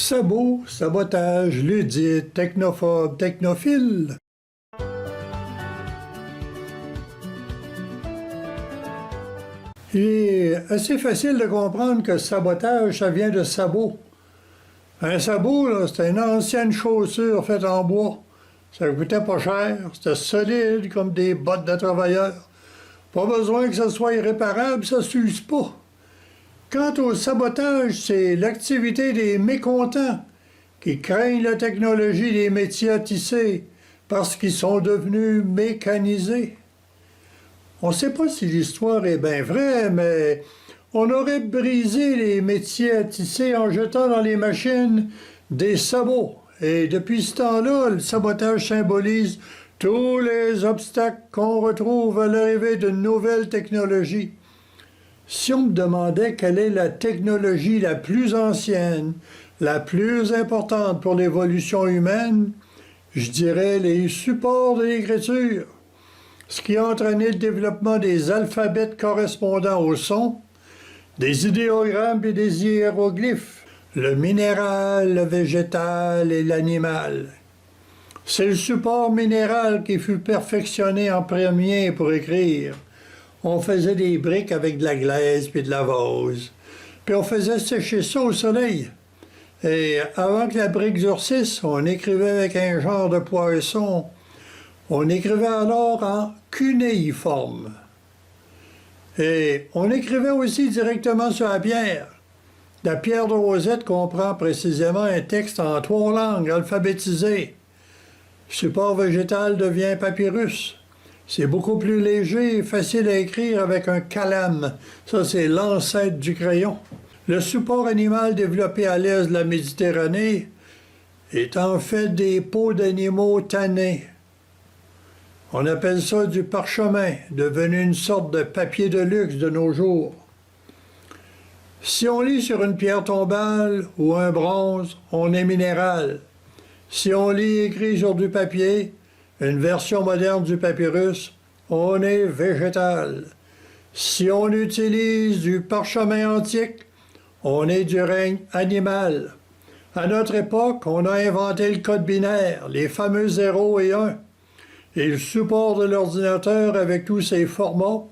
Sabot, sabotage, ludite, technophobe, technophile. Il est assez facile de comprendre que sabotage, ça vient de sabot. Un sabot, là, c'était une ancienne chaussure faite en bois. Ça coûtait pas cher, c'était solide comme des bottes de travailleurs. Pas besoin que ça soit irréparable, ça s'use pas. Quant au sabotage, c'est l'activité des mécontents qui craignent la technologie des métiers à tisser parce qu'ils sont devenus mécanisés. On ne sait pas si l'histoire est bien vraie, mais on aurait brisé les métiers à tisser en jetant dans les machines des sabots. Et depuis ce temps-là, le sabotage symbolise tous les obstacles qu'on retrouve à l'arrivée de nouvelles technologies. Si on me demandait quelle est la technologie la plus ancienne, la plus importante pour l'évolution humaine, je dirais les supports de l'écriture, ce qui a entraîné le développement des alphabets correspondant aux sons, des idéogrammes et des hiéroglyphes, le minéral, le végétal et l'animal. C'est le support minéral qui fut perfectionné en premier pour écrire. On faisait des briques avec de la glaise puis de la vase. Puis on faisait sécher ça au soleil. Et avant que la brique durcisse, on écrivait avec un genre de poisson. On écrivait alors en cunéiforme. Et on écrivait aussi directement sur la pierre. La pierre de Rosette comprend précisément un texte en 3 langues alphabétisées. Le support végétal devient papyrus. C'est beaucoup plus léger et facile à écrire avec un calame. Ça, c'est l'ancêtre du crayon. Le support animal développé à l'est de la Méditerranée est en fait des peaux d'animaux tannés. On appelle ça du parchemin, devenu une sorte de papier de luxe de nos jours. Si on lit sur une pierre tombale ou un bronze, on est minéral. Si on lit écrit sur du papier, une version moderne du papyrus, on est végétal. Si on utilise du parchemin antique, on est du règne animal. À notre époque, on a inventé le code binaire, les fameux 0 et 1. Et le support de l'ordinateur avec tous ses formats,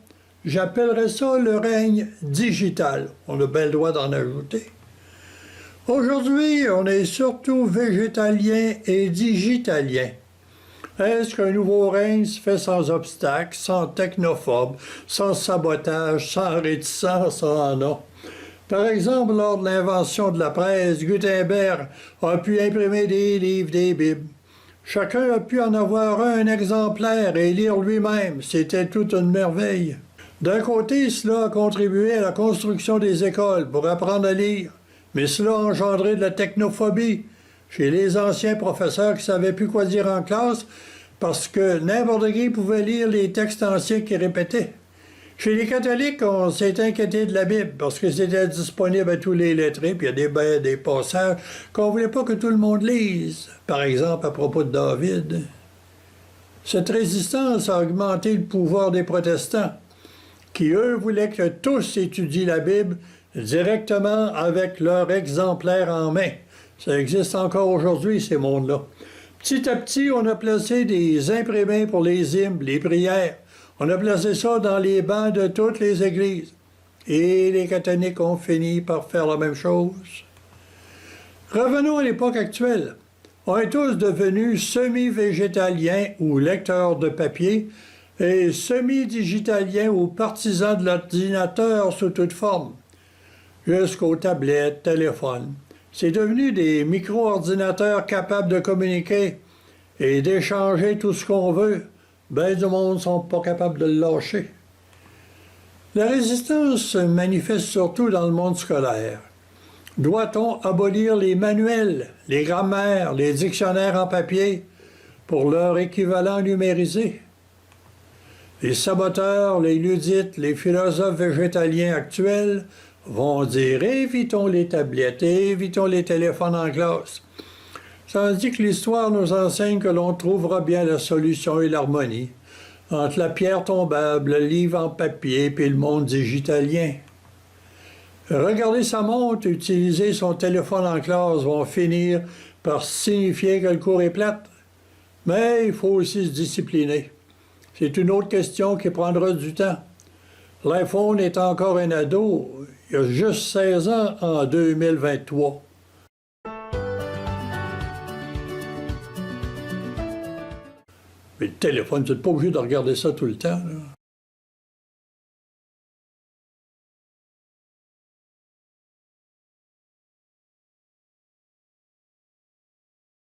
j'appellerais ça le règne digital. On a bien le droit d'en ajouter. Aujourd'hui, on est surtout végétalien et digitalien. Est-ce qu'un nouveau règne se fait sans obstacle, sans technophobe, sans sabotage, sans réticence? Ah non. Par exemple, lors de l'invention de la presse, Gutenberg a pu imprimer des livres, des bibles. Chacun a pu en avoir un exemplaire et lire lui-même. C'était toute une merveille. D'un côté, cela a contribué à la construction des écoles pour apprendre à lire, mais cela a engendré de la technophobie chez les anciens professeurs qui ne savaient plus quoi dire en classe parce que n'importe qui pouvait lire les textes anciens qu'ils répétaient. Chez les catholiques, on s'est inquiété de la Bible parce que c'était disponible à tous les lettrés, puis il y a des passages qu'on ne voulait pas que tout le monde lise. Par exemple, à propos de David. Cette résistance a augmenté le pouvoir des protestants, qui, eux, voulaient que tous étudient la Bible directement avec leur exemplaire en main. Ça existe encore aujourd'hui, ces mondes-là. Petit à petit, on a placé des imprimés pour les hymnes, les prières. On a placé ça dans les bancs de toutes les églises. Et les catholiques ont fini par faire la même chose. Revenons à l'époque actuelle. On est tous devenus semi-végétaliens ou lecteurs de papier et semi-digitaliens ou partisans de l'ordinateur sous toute forme, jusqu'aux tablettes, téléphones. C'est devenu des micro-ordinateurs capables de communiquer et d'échanger tout ce qu'on veut. Ben du monde ne sont pas capables de le lâcher. La résistance se manifeste surtout dans le monde scolaire. Doit-on abolir les manuels, les grammaires, les dictionnaires en papier pour leur équivalent numérisé? Les saboteurs, les ludites, les philosophes végétaliens actuels vont dire « évitons les tablettes, évitons les téléphones en classe ». Tandis que l'histoire nous enseigne que l'on trouvera bien la solution et l'harmonie entre la pierre tombable, le livre en papier et le monde digitalien. Regarder sa montre, utiliser son téléphone en classe vont finir par signifier que le cours est plate. Mais il faut aussi se discipliner. C'est une autre question qui prendra du temps. L'iPhone est encore un ado. Il a juste 16 ans en 2023. Mais le téléphone, tu n'es pas obligé de regarder ça tout le temps, là.